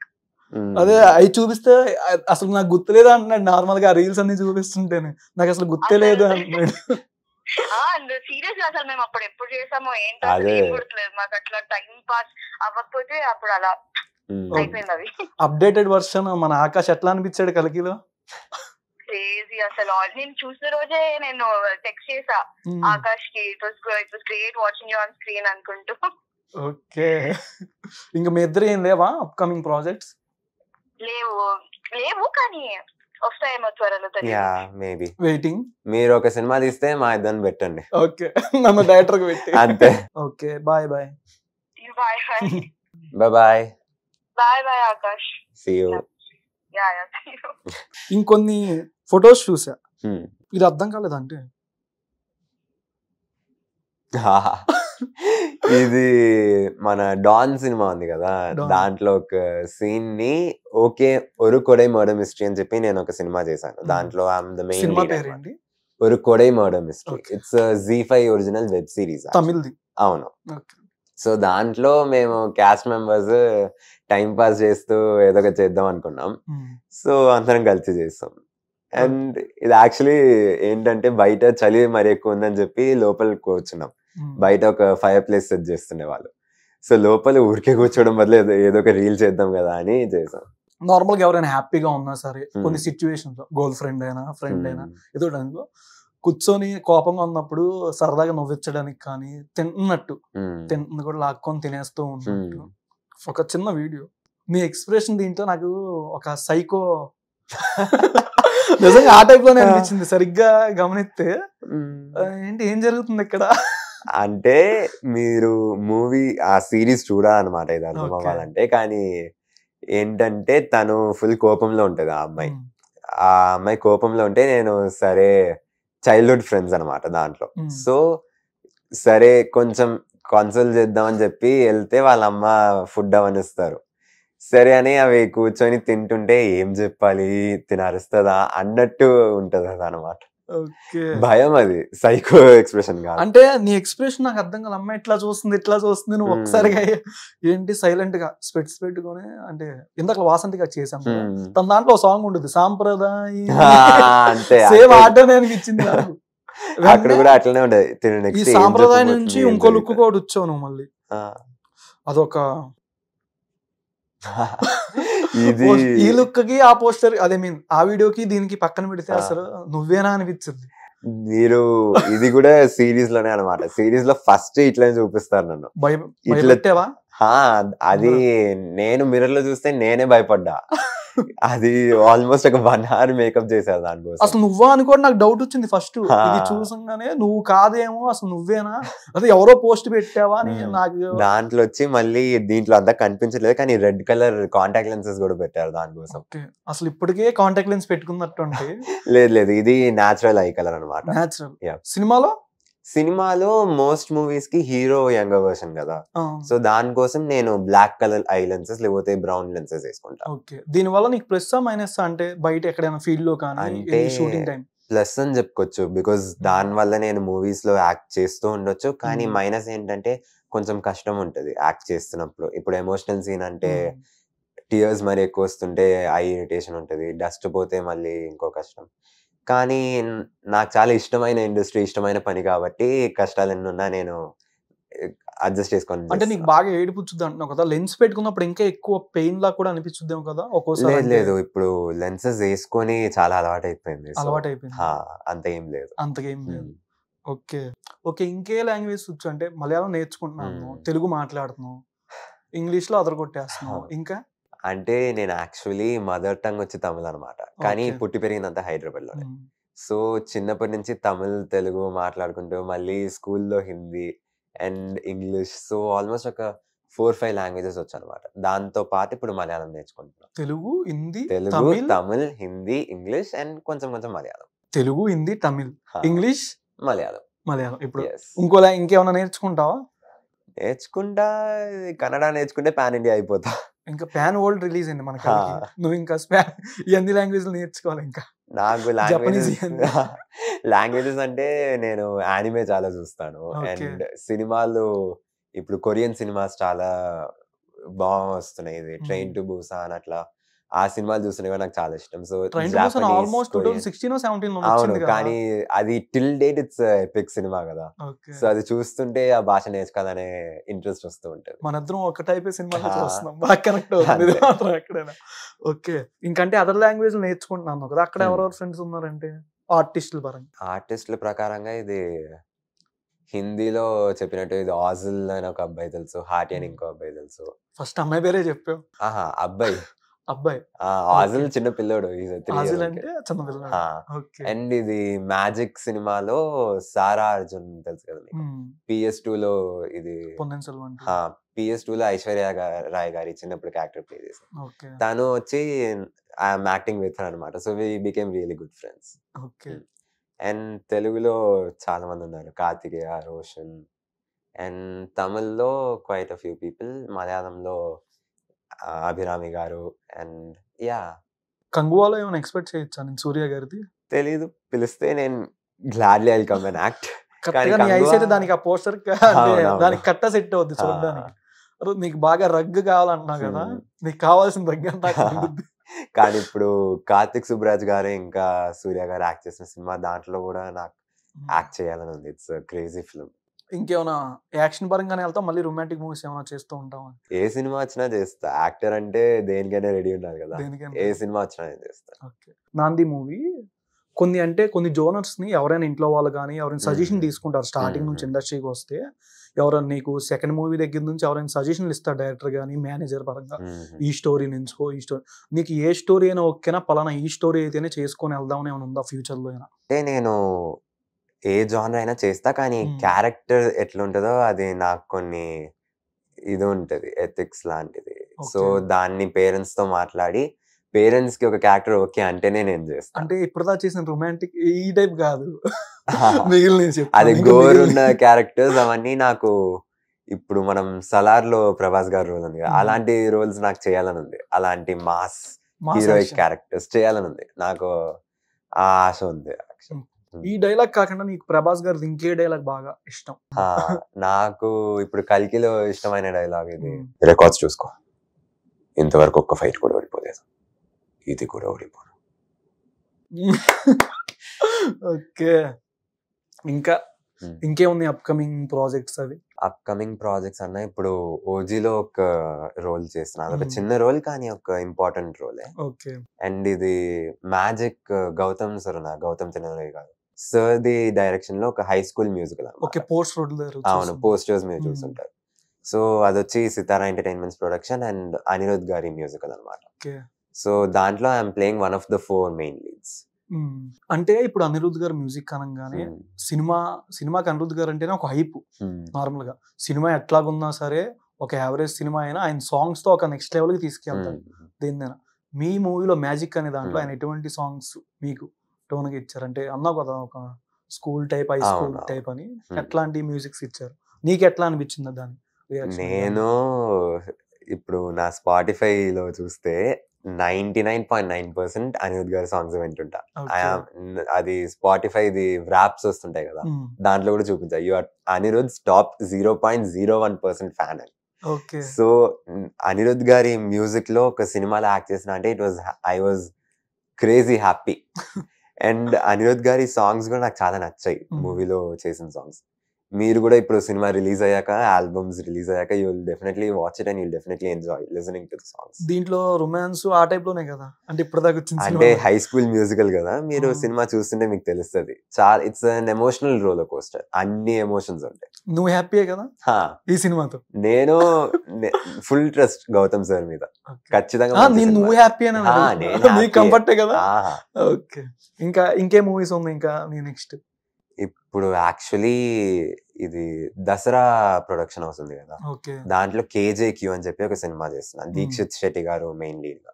S2: అదే అవి చూపిస్తే అసలు నాకు గుర్తులేదు అంటున్నాడు. నార్మల్ గా రీల్స్ అన్ని చూపిస్తుంటేనే నాకు అసలు గుర్తే లేదు అంటున్నాడు.
S4: సీరియస్ అసలు మేము అప్పుడు ఎప్పుడు చేసామో ఏంటో అసలు ఏం గుర్తులేదు మాకు. అట్లా టైం పాస్ అవ్వకపోతే అప్పుడు అలా అయిపోయింది అది.
S2: అప్డేటెడ్ వర్షన్ మన ఆకాష్ ఎట్లా అనిపించాడు కలికిలో?
S4: క్రేజీ అసలు. నేను చూసిన రోజే నేను టెక్స్ట్ చేసా ఆకాష్ కి, it was great watching you on screen అనుకుంటూ.
S2: ఓకే, ఇంకా మీ ఇద్దరు ఏం లేవా అప్కమింగ్ ప్రాజెక్ట్స్?
S4: లేవు కానీ వస్తాయేమో త్వరలో.
S3: Yeah, maybe
S2: waiting.
S3: మీరు ఒక సినిమా తీస్తే మా ఇద్దరిని పెట్టండి.
S2: ఓకే, నన్ను డైరెక్టర్ కి పెట్టి.
S3: అంతే.
S2: Okay, bye.
S3: Bye
S4: Akash.
S3: See you.
S2: ఇంకొన్ని ఫొటోస్ చూసా, ఇది అర్థం కాలేదంటే
S3: ఇది మన డాన్ సినిమా ఉంది కదా, దాంట్లో ఒక సీన్ ని okay Oru Kodai murder mystery అని చెప్పి నేను ఒక సినిమా చేశాను. దాంట్లో I'm the main lead. Oru Kodai murder mystery, it's ZEE5 original web series,
S2: తమిళ్ది.
S3: అవును. సో దాంట్లో మేము క్యాస్ట్ మెంబర్స్ టైం పాస్ చేస్తూ ఏదో ఒక చేద్దాం అనుకున్నాం. సో అందరం కలిసి చేస్తాం. అండ్ ఇది యాక్చువల్లీ ఏంటంటే బయట చలి మరి ఎక్కువ ఉందని చెప్పి లోపల కూర్చున్నాం. బయట ఒక ఫైర్ ప్లేస్ సెట్ చేస్తుండే వాళ్ళు. సో లోపల ఊరికే కూర్చోవడం బదులు ఏదో ఒక రీల్ చేద్దాం కదా అని చేసాం.
S2: నార్మల్ గా ఎవరైనా హ్యాపీగా ఉన్నా సరే కొన్ని సిచ్యువేషన్స్, గర్ల్ ఫ్రెండ్ అయినా ఫ్రెండ్ అయినా ఏదో దాంట్లో కూర్చొని కోపంగా ఉన్నప్పుడు సరదాగా నవ్వించడానికి కానీ తింటుంది కూడా లాక్కొని తినేస్తూ ఉన్నట్టు ఒక చిన్న వీడియో. మీ ఎక్స్ప్రెషన్ దీంట్లో నాకు ఒక సైకో నిజంగా ఆ టైప్ లోనే అనిపించింది. సరిగ్గా గమనిస్తే ఏంటి ఏం జరుగుతుంది ఇక్కడ
S3: అంటే మీరు మూవీ ఆ సిరీస్ చూడాలన్నమాట, ఇది అర్థం అవ్వాలంటే. కానీ ఏంటంటే తను ఫుల్ కోపంలో ఉంటది ఆ అమ్మాయి కోపంలో ఉంటే నేను సరే చైల్డ్హుడ్ ఫ్రెండ్స్ అనమాట దాంట్లో. సో సరే కొంచెం కన్సల్ట్ చేద్దామని చెప్పి వెళ్తే వాళ్ళ అమ్మ ఫుడ్ అవనిస్తారు. సరే అని అవి కూర్చొని తింటుంటే ఏం చెప్పాలి, తినరుస్తుందా అన్నట్టు ఉంటది అది అనమాట. భయం, అది సైకో ఎక్స్ప్రెషన్ కాదు.
S2: అంటే నీ ఎక్స్ప్రెషన్ నాకు అర్థం కాదు. అమ్మాయి ఇట్లా చూస్తుంది నువ్వు ఒకసారిగా ఏంటి సైలెంట్ గా స్పెట్స్ పెట్టుకొని, అంటే ఇందాక వాసంతిగా చేసాం తన దాంట్లో సాంగ్ ఉంటుంది సాంప్రదాయ, సేమ్ ఆటనే అనిపించింది నాకు.
S3: అక్కడ కూడా అట్లనే ఉండదు.
S2: ఈ సాంప్రదాయం నుంచి ఇంకో లుక్ కూడా వచ్చావు నువ్వు మళ్ళీ. అదొక ఈ లుక్ కి ఆ పోస్టర్ అదే మీన్ ఆ వీడియోకి దీనికి పక్కన పెడితే అసలు నువ్వేనా అనిపించింది.
S3: మీరు ఇది కూడా సిరీస్ లోనే అనమాట. సిరీస్ లో ఫస్ట్ ఇట్లా చూపిస్తారు నన్ను.
S2: భయపెట్టావా?
S3: అది నేను మిర్రర్ లో చూస్తే నేనే భయపడ్డా. అది ఆల్మోస్ట్ ఒక 1 hour మేకప్ చేశారు దానికోసం.
S2: అసలు నువ్వా అని కూడా నాకు డౌట్ వచ్చింది ఫస్ట్. ఇది చూసంగానే నువ్వు కాదేమో, అసలు నువ్వేనా, అదే ఎవరో పోస్ట్ పెట్టావా అని నాకు.
S3: దాంట్లో వచ్చి మళ్ళీ దీంట్లో అంతా కనిపించలేదు, కానీ రెడ్ కలర్ కాంటాక్ట్ లెన్సెస్ కూడా పెట్టారు దానికోసం.
S2: అసలు ఇప్పటికే కాంటాక్ట్ లెన్స్ పెట్టుకున్నట్టు అంటే
S3: లేదు ఇది న్యాచురల్ ఐ కలర్ అనమాట. సినిమాలో మోస్ట్ మూవీస్ కి హీరో యంగర్ వర్షన్ కదా, సో దానికోసం నేను బ్లాక్ కలర్ ఐ లెన్సెస్ లేకపోతే బ్రౌన్ లెన్సెస్ వేసుకుంటా.
S2: దీని వల్ల నీకు ప్లస్ మైనస్ అంటే బయట ఎక్కడైనా ఫీల్డ్ లో కానీ షూటింగ్ టైం?
S3: ప్లస్ అని చెప్పుకోవచ్చు, బికాస్ దాని వల్ల నేను మూవీస్ లో యాక్ట్ చేస్తూ ఉండొచ్చు. కానీ మైనస్ ఏంటంటే కొంచెం కష్టం ఉంటది యాక్ట్ చేస్తున్నప్పుడు. ఇప్పుడు ఎమోషనల్ సీన్ అంటే టీయర్స్ మరి ఎక్కువ వస్తుంటే ఐ ఇరిటేషన్ ఉంటది, డస్ట్ పోతే మళ్ళీ ఇంకో కష్టం. కానీ నాకు చాలా ఇష్టమైన ఇండస్ట్రీ, ఇష్టమైన పని కాబట్టి కష్టాలు ఎన్ని ఉన్నా నేను అడ్జస్ట్ చేసుకొని.
S2: అంటే నీకు బాగా ఏడిపుచ్చుద్ది అంటున్నావు కదా, లెన్స్ పెట్టుకున్నప్పుడు ఇంకా ఎక్కువ పెయిన్ లా కూడా అనిపించుద్దేమో కదా ఒక్కోసారి?
S3: లేదు, ఇప్పుడు లెన్సెస్ వేసుకొని చాలా అలవాటు అయిపోయింది.
S2: అంత ఏం లేదు.
S3: ఓకే.
S2: ఓకే, ఇంకే లాంగ్వేజ్ వచ్చు అంటే మలయాళం నేర్చుకుంటున్నాను, తెలుగు మాట్లాడుతున్నావు, ఇంగ్లీష్ లో అదరగొట్టేస్తున్నావు, ఇంకా
S3: అంటే నేను యాక్చువల్లీ మదర్ టంగ్ వచ్చి తమిళ్ అనమాట, కానీ పుట్టి పెరిగిందంతా హైదరాబాద్లోనే. సో చిన్నప్పటి నుంచి తమిళ్ తెలుగు మాట్లాడుకుంటూ మళ్ళీ స్కూల్లో Hindi and English, so almost ఒక 4-5 లాంగ్వేజెస్ వచ్చు అనమాట. దాంతో పాటు ఇప్పుడు మలయాళం నేర్చుకుంటున్నాను.
S2: తెలుగు, హిందీ,
S3: తెలుగు, తమిళ్, హిందీ, ఇంగ్లీష్ అండ్ కొంచెం కొంచెం మలయాళం.
S2: తెలుగు, హిందీ, తమిళ్, ఇంగ్లీష్,
S3: మలయాళం.
S2: ఇప్పుడు ఇంకోలా ఇంకేమన్నా నేర్చుకుంటావా?
S3: నేర్చుకుంటా, కన్నడ నేర్చుకుంటే పాన్ ఇండియా అయిపోతా.
S2: ఇంకా పాన్ వరల్డ్ రిలీజ్ అయింది మనకి, నువ్వు ఇంకా ఎన్ని లాంగ్వేజ్లు నేర్చుకోవాలి? ఇంకా
S3: నాకు లాంగ్వేజెస్ అంటే నేను యానిమే చాలా చూస్తాను, అండ్ సినిమాలు ఇప్పుడు కొరియన్ సినిమాస్ చాలా బాగా వస్తున్నాయి. ఇది ట్రైన్ టు బుసాన్ అట్లా ఆ సినిమాలు చూస్తున్నాయి నాకు చాలా ఇష్టం. సో
S2: ఆల్మోస్ట్ 2016 or 17
S3: అవును, కానీ అది till date it's epic cinema కదా, సో అది చూస్తుంటే ఆ భాష నేర్చుకోవాలనే ఇంట్రెస్ట్ వస్తూ ఉంటుంది.
S2: మనిద్దరం ఒక టైప్ సినిమా చూస్తున్నాం, బాగా కనెక్ట్ అవుతుంది మాత్రం ఎక్కడైనా. ఓకే, ఇంకంటే అదర్ లాంగ్వేజ్ నేర్చుకుంటున్నాను కదా, అక్కడ ఎవరెవరు ఫ్రెండ్స్ ఉన్నారంటే ఆర్టిస్టుల పరంగా?
S3: ఆర్టిస్టుల ప్రకారంగా ఇది హిందీలో చెప్పినట్టు ఇది ఆజిల్ అని ఒక అబ్బాయి తెలుసు, హార్టీ అని ఇంకో అబ్బాయి తెలుసు.
S2: ఫస్ట్ అమ్మాయి పేరే చెప్పావు. అబ్బాయి
S3: ఆజిల్ చిన్న పిల్లోడు, అండ్ ఇది మ్యాజిక్ సినిమాలో సారా అర్జున్ తెలుసు కదా మీకు, PS2 లో ఇది PS2 లో ఐశ్వర్య రాయ్ గారి చిన్నప్పుడు క్యారెక్టర్ ప్లే చేశారు. తను వచ్చి ఐఎమ్ యాక్టింగ్ విత్ అనమాట, so we became really good friends. And తెలుగులో చాలా మంది ఉన్నారు, కార్తికేయ, రోషన్, అండ్ తమిళ్లో క్వైట్ అ ఫ్యూ పీపుల్, మలయాళంలో అభిరామి గారు, అండ్
S2: కంగువాలో ఏమైనా ఎక్స్పెక్ట్ చేయొచ్చా నేను సూర్య గారిది?
S3: తెలీదు, పిలిస్తే నేను gladly I'll come and act.
S2: దానికి ఆ పోస్టర్ దానికి కట్ట సెట్ అవుద్ది చూడడానికి. నీకు బాగా రగ్గు కావాలంటున్నావు కదా, నీకు కావాల్సిన రగ్గు అంతా.
S3: కానీ ఇప్పుడు కార్తిక్ సుబ్బరాజ్ గారు ఇంకా సూర్య గారు యాక్ట్ చేసిన సినిమా, దాంట్లో కూడా నాకు యాక్ట్ చేయాలని ఉంది. It's crazy film.
S2: ఇంకేమైనా యాక్షన్ పరంగానే వెళ్తాం, మళ్ళీ రొమాంటిక్ మూవీస్ ఏమైనా చేస్తూ ఉంటావా?
S3: ఏ సినిమా వచ్చినా చేస్తా, యాక్టర్ అంటే దేనికైనా రెడీ ఉండాలి కదా, ఏ సినిమా వచ్చినా నేను చేస్తా.
S2: నాంది మూవీ కొన్ని జోనర్స్ ని ఎవరైనా ఇంట్లో వాళ్ళు కానీ ఎవరైనా సజెషన్ తీసుకుంటారు స్టార్టింగ్ నుంచి ఇండస్ట్రీకి వస్తే, ఎవరైనా నీకు సెకండ్ మూవీ దగ్గర నుంచి ఎవరైనా సజెషన్లు ఇస్తారు డైరెక్టర్ కానీ మేనేజర్ పరంగా, ఈ స్టోరీ నుంచో ఈ స్టోరీ, నీకు ఏ స్టోరీ అయినా ఓకేనా, పలానా ఈ స్టోరీ అయితేనే చేసుకొని వెళ్దామని ఏమైనా ఉందా ఫ్యూచర్ లో?
S3: అంటే నేను ఏ జానర్ అయినా చేస్తా, కానీ క్యారెక్టర్ ఎట్లుంటుందో అది నాకు కొన్ని ఇది ఉంటది, ఎథిక్స్ లాంటిది. సో దాన్ని పేరెంట్స్ తో మాట్లాడి, పేరెంట్స్ కి ఒక క్యారెక్టర్ ఓకే అంటేనే నేను చేస్తాను.
S2: అంటే ఇప్పుడు చేసిన రొమాంటిక్ ఈ టైప్ కాదు,
S3: అది గోర్ ఉన్న క్యారెక్టర్స్ అవన్నీ నాకు. ఇప్పుడు మనం సలార్ లో ప్రభాస్ గారు రోల్ ఉంది, అలాంటి రోల్స్ నాకు చేయాలని ఉంది, అలాంటి మాస్ హీరోయిక్ క్యారెక్టర్స్ చేయాలని ఉంది, నాకు ఆ ఆశ ఉంది.
S2: ఈ డైలాగ్ కాకుండా నీకు ప్రభాస్ గారి ఇంకే డైలాగ్ బాగా ఇష్టం?
S3: నాకు ఇప్పుడు కల్కిలో ఇష్టమైన డైలాగ్ ఇది, రికార్డ్స్ చూసుకో, ఇంతవరకు ఒక్క ఫైట్ కూడా ఓడిపోలేదు, ఇది కూడా ఓడిపోను.
S2: ఓకే, ఇంకా ఇంకేముంది అప్కమింగ్ ప్రాజెక్ట్స్? అవి
S3: అప్కమింగ్ ప్రాజెక్ట్స్ అన్న ఇప్పుడు ఓజీలో ఒక రోల్ చేస్తున్నాను, ఒక చిన్న రోల్ కానీ ఒక ఇంపార్టెంట్ రోలే.
S2: ఓకే,
S3: అండ్ ఇది మ్యాజిక్ గౌతమ్ తినరయ్య గారు సార్ ది డైరెక్షన్ లో ఒక హై స్కూల్ మ్యూజికల్. అవును, పోస్టర్స్ మీరు చూస్తుంటారు. సో అది వచ్చి సితారా ఎంటర్టైన్మెంట్స్ ప్రొడక్షన్ అండ్ అనిరుద్ గారి మ్యూజికల్ అనమాట. సో దాంట్లో I'm playing one of the 4 main leads.
S2: అంటే ఇప్పుడు అనిరుద్ గారు మ్యూజిక్ అనగానే సినిమాకి అనిరుద్ గారు అంటేనే ఒక హైప్. నార్మల్ గా సినిమా ఎట్లాగున్నా సరే, ఒక యావరేజ్ సినిమా అయినా ఆయన సాంగ్స్ తో ఒక నెక్స్ట్ లెవెల్ కి తీసుకెళ్తారు. దేనిదైనా మీ మూవీలో మ్యాజిక్ అనే దాంట్లో ఆయన ఎటువంటి సాంగ్స్ మీకు టోన్ గా ఇచ్చారు? అంటే అన్నావు కదా ఒక school type, high school type అని, ఎట్లాంటి మ్యూజిక్స్ ఇచ్చారు? నీకు ఎట్లా అనిపించింది దాని?
S3: నేను ఇప్పుడు నా స్పాటిఫై లో చూస్తే 99.9% అనిరుద్ గారి సాంగ్స్ వింటుంటా. అది స్పాటిఫై ది ర్యాప్స్ వస్తుంటాయి కదా, దాంట్లో కూడా చూపించా you are Anirudh top 0.01% fan అని. సో అనిరుద్ గారి మ్యూజిక్ లో ఒక సినిమాలో యాక్ట్ చేసిన అంటే I was crazy happy. And Anirudh గారి సాంగ్స్ కూడా నాకు చాలా నచ్చాయి, మూవీలో చేసిన సాంగ్స్. మీరు కూడా ఇప్పుడు సినిమా రిలీజ్ అయ్యాక, ఆల్బమ్స్ రిలీజ్ అయ్యాక you will definitely watch it and you will definitely enjoy listening to the songs.
S2: దీంట్లో రొమాన్స్ ఆ టైప్ లోనే కదా, అంటే ఇప్పుడు దాకా వచ్చిన
S3: అంటే హై స్కూల్ మ్యూజికల్ కదా, మీరు సినిమా చూస్తుంటే మీకు తెలుస్తుంది. చాలా it's an emotional roller coaster, అన్ని ఎమోషన్స్ ఉంటాయి.
S2: నువ్వు హ్యాపీయే కదా ఈ సినిమాతో?
S3: నేను ఫుల్ ట్రస్ట్ గౌతమ్ సార్ మీద, ఖచ్చితంగా.
S2: నువ్వు హ్యాపీ అని కంఫర్టే కదా. ఓకే, ఇంకా ఇంకే మూవీస్ ఉంది ఇంకా నీ నెక్స్ట్?
S3: ఇప్పుడు యాక్చువల్లీ ఇది దసరా ప్రొడక్షన్ అవుతుంది కదా, దాంట్లో KJQ అని చెప్పి ఒక సినిమా చేస్తున్నాను. దీక్షిత్ శెట్టి గారు మెయిన్ లీడ్ గా,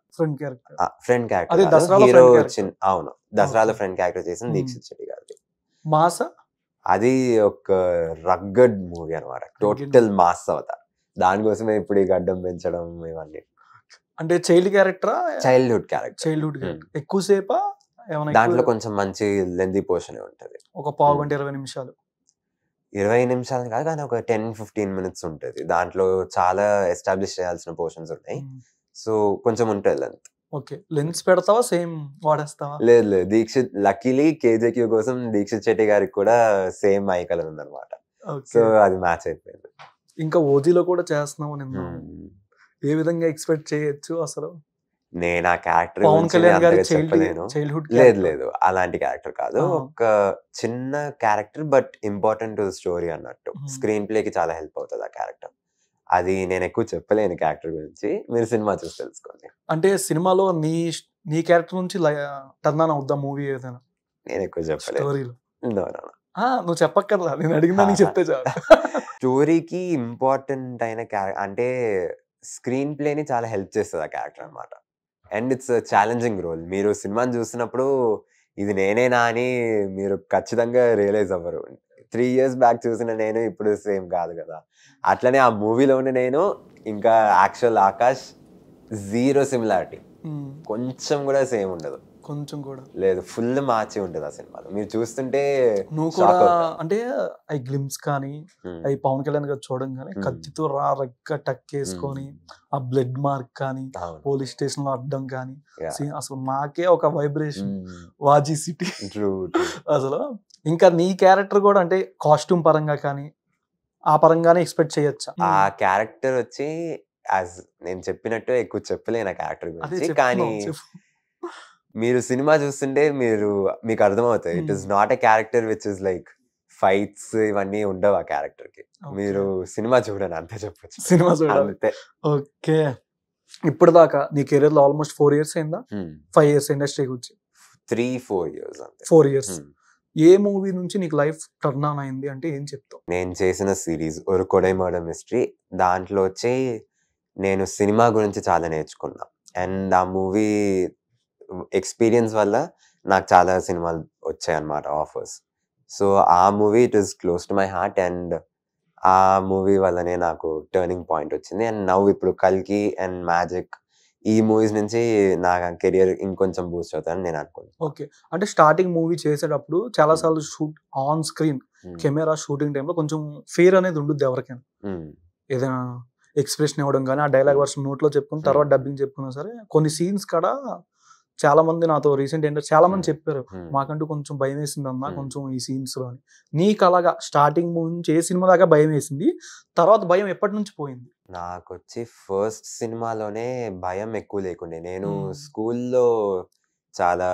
S3: ఫ్రెండ్ క్యారెక్టర్ హీరో. అవును, దసరాలో ఫ్రెండ్ క్యారెక్టర్ చేసిన దీక్షిత్ శెట్టి గారికి.
S2: మాస
S3: అది ఒక రగ్గడ్ మూవీ అనమాట, టోటల్ మాస్ అవుతా. దానికోసమే ఇప్పుడు ఈ గడ్డం పెంచడం ఇవన్నీ.
S2: అంటే చైల్డ్హుడ్
S3: క్యారెక్టర్
S2: ఎక్కువసేపా?
S3: దాంట్లో కొంచెం మంచి లెంతీ పోర్షన్ ఉంటది,
S2: ఒక పావు గంట 20 నిమిషాలు.
S3: 20 నిమిషాలు కాదు కానీ ఒక 10-15 minutes ఉంటది. దాంట్లో చాలా ఎస్టాబ్లిష్ చేయాల్సిన పోర్షన్స్ ఉన్నాయి, సో కొంచెం ఉంటుంది లెంత్.
S2: ఓకే, లెన్స్ పెడతావా సేమ్ వాడేస్తావా?
S3: లేదు, దీక్షిత్ లక్కీలీ KJQ కోసం దీక్షిత్ శెట్టి గారికి కూడా సేమ్ ఐ కలర్ ఉందన్నమాట, సో అది మ్యాచ్ అయిపోయింది.
S2: ఇంకా ఓజీలో కూడా చేస్తున్నావు నిన్న, ఏ విధంగా ఎక్స్పెక్ట్ చేయొచ్చు అసలు?
S3: నేను ఆ క్యారెక్టర్
S2: పవన్ కళ్యాణ్ గారి
S3: చెప్పలేను. లేదు అలాంటి క్యారెక్టర్ కాదు, ఒక చిన్న character but important to story అన్నట్టు. స్క్రీన్ ప్లే కి చాలా హెల్ప్ అవుతుంది ఆ క్యారెక్టర్. అది నేను ఎక్కువ చెప్పలేను క్యారెక్టర్ గురించి, మీరు సినిమా చూసి తెలుసుకోండి.
S2: అంటే సినిమాలో నీ క్యారెక్టర్ నుంచి టర్న్ ఆన్ అవుద్దా మూవీ ఏదైనా?
S3: నేను ఎక్కువ చెప్పలేను.
S2: నువ్వు చెప్పక్కర్లా, నేను అడిగినా నీకు చెప్తే చాలు.
S3: స్టోరీకి ఇంపార్టెంట్ అయిన క్యారెక్టర్ అంటే స్క్రీన్ ప్లేని చాలా హెల్ప్ చేస్తుంది ఆ క్యారెక్టర్ అనమాట. And it's challenging role. మీరు సినిమాని చూసినప్పుడు ఇది నేనేనా అని మీరు ఖచ్చితంగా రియలైజ్ అవ్వరు. 3 years బ్యాక్ చూసిన నేను ఇప్పుడు సేమ్ కాదు కదా. అట్లనే ఆ మూవీలోనే నేను ఇంకా యాక్చువల్ ఆకాష్ జీరో సిమిలారిటీ, కొంచెం కూడా సేమ్ ఉండదు.
S2: కొంచెం కూడా లేదు,
S3: ఫుల్ మార్చి ఉంటుంది ఆ సినిమాలో. మీరు చూస్తుంటే
S2: నువ్వు కూడా అంటే ఐ గ్లిమ్స్ కానీ అవి పవన్ కళ్యాణ్ గారు చూడడం కానీ కత్తితో రగ్గ టక్కేసుకొని ఆ బ్లడ్ మార్క్ కానీ పోలీస్ స్టేషన్ లో అడ్డం కానీ అసలు మాకే ఒక వైబ్రేషన్. వాజీ సిటీ అసలు. ఇంకా నీ క్యారెక్టర్ కూడా అంటే కాస్ట్యూమ్ పరంగా కానీ ఆ పరంగానే ఎక్స్పెక్ట్ చేయొచ్చా?
S3: ఆ క్యారెక్టర్ వచ్చి యాజ్ నేను చెప్పినట్టు ఎక్కువ చెప్పలేను ఆ క్యారెక్టర్ గురించి, కానీ మీరు సినిమా చూస్తుంటే మీకు అర్థమవుతాయి. It is not a character which is like fights ఇవన్నీ ఉండవు ఆ క్యారెక్టర్ కి. మీరు సినిమా చూడండి అంతే చెప్పచ్చు.
S2: సినిమా చూడాలి. ఓకే, ఇప్పుడు దాకా నీ కెరీర్ లో ఆల్మోస్ట్ 4 years అయిందా? 5 years ఇండస్ట్రీకి వచ్చి?
S3: 3-4 years అంతే.
S2: 4 years. ఏ మూవీ నుంచి నీకు లైఫ్ టర్న్ ఆన్ అయింది అంటే ఏం చెప్తావు?
S3: నేను చేసిన సిరీస్ ఒక కొడై మర్డర్ మిస్టరీ, దాంట్లో వచ్చి నేను సినిమా గురించి చాలా నేర్చుకున్నా. అండ్ ఆ మూవీ ఎక్స్పీరియన్స్ వల్ల నాకు చాలా సినిమాలు వచ్చాయి అన్నమాట, ఆఫర్స్. సో ఆ movie it is close to my heart. And ఆ మూవీ వల్లనే నాకు టర్నింగ్ పాయింట్ వచ్చింది. అండ్ నవ్వు ఇప్పుడు కల్కి అండ్ మ్యాజిక్ ఈ మూవీస్ నుంచి నా కెరియర్ ఇంకొంచెం బూస్ట్ అవుతానని నేను అనుకుంటున్నాను.
S2: ఓకే, అంటే స్టార్టింగ్ మూవీ చేసేటప్పుడు చాలా సార్లు shoot on screen camera shooting టైంలో కొంచెం ఫియర్ అనేది ఉంటుంది ఎవరికైనా. ఏదైనా ఎక్స్ప్రెషన్ ఇవ్వడం కానీ ఆ డైలాగ్ వర్షన్ నోట్లో చెప్పుకుని తర్వాత డబ్బింగ్ చెప్పుకున్నా సరే కొన్ని సీన్స్ కాడ చాలా మంది నాతో రీసెంట్ ఏంటో చాలా మంది చెప్పారు, మాకంటూ కొంచెం భయం వేసింది అన్న కొంచెం ఈ సీన్స్ లో అని. నీకు అలాగా స్టార్టింగ్ మూవీ నుంచి ఏ సినిమా దాకా భయం వేసింది, తర్వాత భయం ఎప్పటి నుంచి పోయింది?
S3: నాకు వచ్చి ఫస్ట్ సినిమాలోనే భయం ఎక్కువ లేకుండే. నేను స్కూల్లో చాలా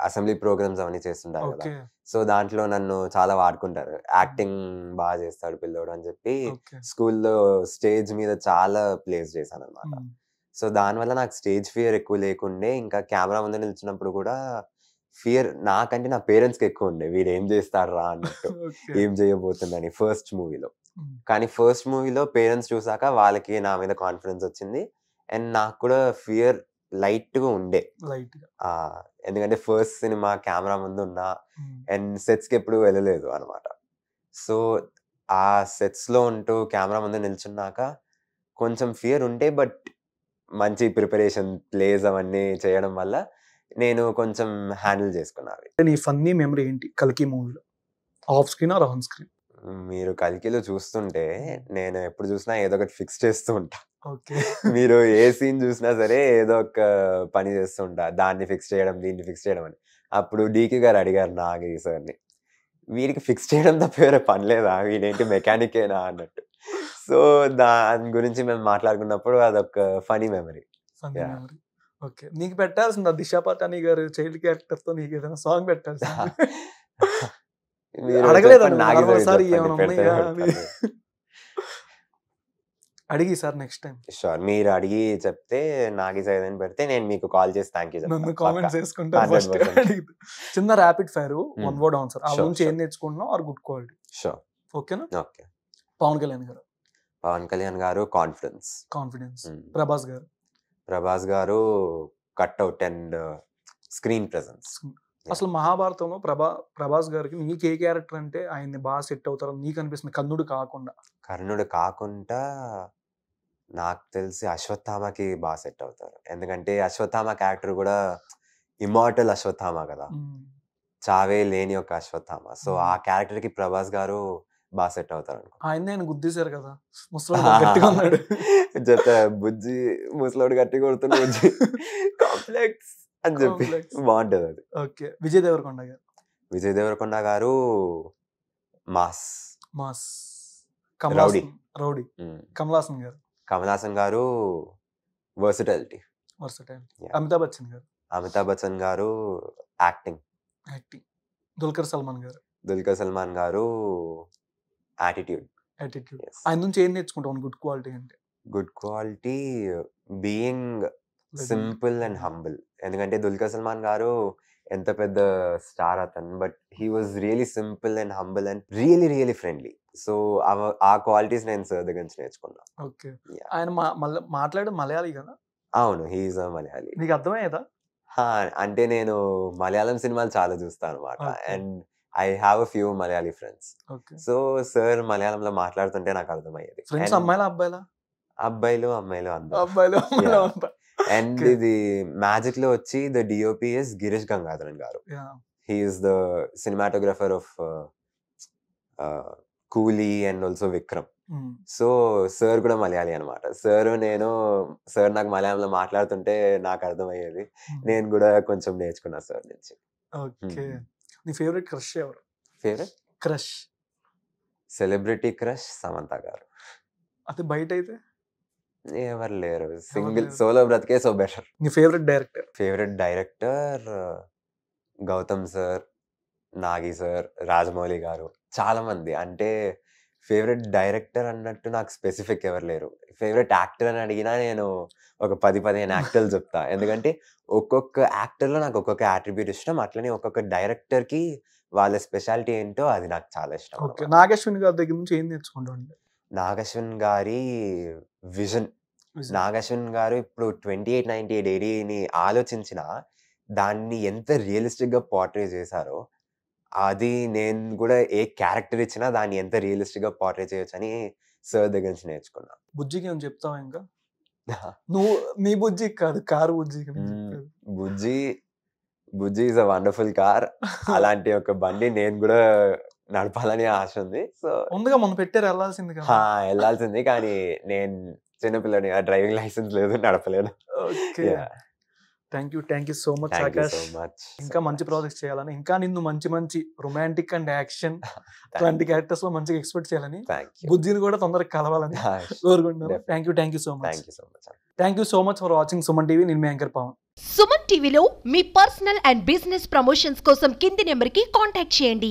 S3: అసెంబ్లీ ప్రోగ్రామ్స్ అవన్నీ చేస్తుంటారు కదా, సో దాంట్లో నన్ను చాలా వాడుకుంటారు. యాక్టింగ్ బాగా చేస్తాడు పిల్లోడు అని చెప్పి స్కూల్లో స్టేజ్ మీద చాలా ప్లేస్ చేశాను అనమాట. సో దానివల్ల నాకు స్టేజ్ ఫియర్ ఎక్కువ లేకుండే. ఇంకా కెమెరా ముందు నిల్చున్నప్పుడు కూడా ఫియర్ నాకంటే నా పేరెంట్స్కి ఎక్కువ ఉండే, వీడు ఏం చేస్తాడు రా అన్నట్టు, ఏం చేయబోతుందని ఫస్ట్ మూవీలో. కానీ ఫస్ట్ మూవీలో పేరెంట్స్ చూసాక వాళ్ళకి నా మీద కాన్ఫిడెన్స్ వచ్చింది. అండ్ నాకు కూడా ఫియర్ లైట్గా ఉండే, ఎందుకంటే ఫస్ట్ సినిమా కెమెరా ముందు ఉన్నా అండ్ సెట్స్కి ఎప్పుడు వెళ్ళలేదు అనమాట. సో ఆ సెట్స్లో ఉంటూ కెమెరా ముందు నిల్చున్నాక కొంచెం ఫియర్ ఉంటే, బట్ మంచి ప్రిపరేషన్ ప్లేస్ అవన్నీ చేయడం వల్ల నేను కొంచెం హ్యాండిల్ చేసుకున్నాను.
S2: నీ ఫన్నీ మెమరీ ఏంటి కల్కి మూవీలో, off screen or on screen?
S3: మీరు కల్కిలో చూస్తుంటే నేను ఎప్పుడు చూసినా ఏదో ఒకటి ఫిక్స్ చేస్తూ ఉంటా. మీరు ఏ సీన్ చూసినా సరే ఏదో ఒక పని చేస్తూ ఉంటా, దాన్ని ఫిక్స్ చేయడం దీన్ని ఫిక్స్ చేయడం అని. అప్పుడు డీకే గారు అడిగారు నాగి సార్ని, వీడికి ఫిక్స్ చేయడం తప్ప వేరే పని లేదా, వీడేంటి మెకానికేనా అన్నట్టు. సో దాని గురించి మేము మాట్లాడుకున్నప్పుడు అదొక ఫనీ మెమరీ.
S2: ఓకే, నీకు పెట్టాల్సింది దిశా పటాని గారు చైల్డ్ క్యారెక్టర్ తో నీకు ఏదైనా సాంగ్ పెట్టాల్సింది. అడగలేదండి అడిగి సార్ నెక్స్ట్ టైం.
S3: షూర్, మీరు అడిగి చెప్తే నాగి సైదని పెడితే నేను మీకు కాల్ చేసి థ్యాంక్ యూ
S2: నన్ను కామెంట్స్ వేసుకుంటాను. చిన్న rapid fire, one word answer. ఆ నుంచి ఏం నేర్చుకుంటున్నావు ఆర్ గుడ్ క్వాలిటీ?
S3: షూర్.
S2: ఓకేనా?
S3: ఓకే.
S2: పవన్ కళ్యాణ్ గారు.
S3: పవన్ కళ్యాణ్ గారు కాన్ఫిడెన్స్.
S2: ప్రభాస్ గారు.
S3: ప్రభాస్ గారు కట్అవుట్ అండ్ స్క్రీన్ ప్రెజెన్స్.
S2: అసలు మహాభారతంలో ప్రభాస్ గారికి నీకు ఏ క్యారెక్టర్ అంటే ఆయన్ని బాగా సెట్ అవుతారో నీకు అనిపిస్తుంది? కర్ణుడు కాకుండా
S3: నాకు తెలిసి అశ్వత్థామకి బాగా సెట్ అవుతారు. ఎందుకంటే అశ్వత్థామ క్యారెక్టర్ కూడా ఇమార్టల్ అశ్వత్థామ కదా, చావే లేని ఒక అశ్వత్థామ. సో ఆ క్యారెక్టర్ కి ప్రభాస్ గారు బాగా సెట్ అవుతారు అనుకో.
S2: ఆయన గుద్దేశారు కదా, ముసలోడు
S3: చెప్తా బుజ్జి, ముసలోడు గట్టి కొడుతున్న బుజ్జి కాంప్లెక్స్ అని చెప్పి బాగుంటది అది.
S2: ఓకే. విజయ్ దేవరకొండ గారు మాస్.
S3: రౌడీ.
S2: కమల్ హాసన్ గారు
S3: వర్సిటాలిటీ.
S2: అమితాబ్ బచ్చన్ గారు
S3: యాక్టింగ్.
S2: దుల్కర్ సల్మాన్ గారు
S3: యాటిట్యూడ్.
S2: ఆయన నుంచి ఏం నేర్చుకుంటాం గుడ్ క్వాలిటీ అంటే?
S3: Good quality being simple and humble. ఎందుకంటే దుల్కర్ సల్మాన్ గారు ఎంత పెద్ద స్టార్ అతను, but he was really simple and humble and really friendly. So ఆ క్వాలిటీస్ నేను సార్ దగ్గర నుంచి నేర్చుకున్నా.
S2: ఓకే. ఆయన మాట్లాడే మలయాళీ కదా?
S3: అవును, హీఈస్ మలయాళీ.
S2: నీకు అర్థమయ్యేదా?
S3: అంటే నేను మలయాళం సినిమాలు చాలా చూస్తాను అనమాట, and I have a few Malayali friends. So sir మలయాళంలో మాట్లాడుతుంటే నాకు అర్థమయ్యేది. అబ్బాయిలు అమ్మాయిలు అందరూ. అండ్ ఇది మ్యాజిక్ లో వచ్చి the DOP is Girish Gangadharan garu. He is the cinematographer of Coolie and also Vikram. So sir కూడా మలయాళీ అనమాట. సార్ నాకు మలయాళంలో మాట్లాడుతుంటే నాకు అర్థమయ్యేది, నేను కూడా కొంచెం నేర్చుకున్నా సార్ నుంచి.
S2: ఓకే. నీ ఫేవరెట్ క్రష్ ఎవరు?
S3: సెలబ్రిటీ క్రష్ సమంత గారు.
S2: అది బయట అయితే
S3: ఎవరు లేరు, సింగిల్ సోలో బ్రతికే సో బెటర్.
S2: నీ favourite
S3: director Gautham sir, Nagi sir, Rajamouli గారు, చాలా మంది. అంటే ఫేవరెట్ డైరెక్టర్ అన్నట్టు నాకు స్పెసిఫిక్ ఎవరు లేరు. ఫేవరెట్ యాక్టర్ అని అడిగినా నేను ఒక 10-15 యాక్టర్లు చెప్తా. ఎందుకంటే ఒక్కొక్క యాక్టర్లో నాకు ఒక్కొక్క అట్రిబ్యూట్ ఇష్టం, అట్లనే ఒక్కొక్క డైరెక్టర్కి వాళ్ళ స్పెషాలిటీ ఏంటో అది నాకు చాలా ఇష్టం.
S2: నాగశ్విన్ గారి దగ్గర నుంచి ఏం నేర్చుకుంటాను?
S3: నాగశ్విన్ గారి విజన్. నాగశ్విన్ గారు ఇప్పుడు 2898 ADని ఆలోచించిన దాన్ని ఎంత రియలిస్టిక్ గా పోర్ట్రే చేశారో, అది నేను కూడా ఏ క్యారెక్టర్ ఇచ్చినా దాన్ని ఎంత రియలిస్టిక్ గా పోర్ట్రే చేయొచ్చు అని సార్ దగ్గర నుంచి నేర్చుకున్నా.
S2: బుజ్జికి ఏం చెప్తావా? ఇంకా నువ్వు నీ బుజ్జి కాదు, కారు బుజ్జికి.
S3: Bujji is a wonderful car. అలాంటి ఒక బండి నేను కూడా నడపాలని ఆశ ఉంది. సో
S2: ముందుగా మొన్న పెట్టారు,
S3: వెళ్ళాల్సింది కానీ నేను చిన్నపిల్లని, డ్రైవింగ్ లైసెన్స్ లేదు, నడపలేదు.
S2: Thank you so much Akash. ఇంకా మంచి ప్రాజెక్ట్స్ చేయాలని, ఇంకా నిన్ను మంచి రొమాంటిక్ అండ్ యాక్షన్ అలాంటి క్యారెక్టర్స్ లో మంచిగా ఎక్స్పెక్ట్ చేయాలని, బుజ్జిని కూడా తొందరగా కలవాలని కోరుకుంటున్నాను. Thank you so much for watching Suman TV. నేను మీ యాంకర్ పవన్.
S1: సుమన్ టీవీలో మీ పర్సనల్ అండ్ బిజినెస్ ప్రమోషన్స్ కోసం కింది నెంబర్ కి కాంటాక్ట్ చేయండి.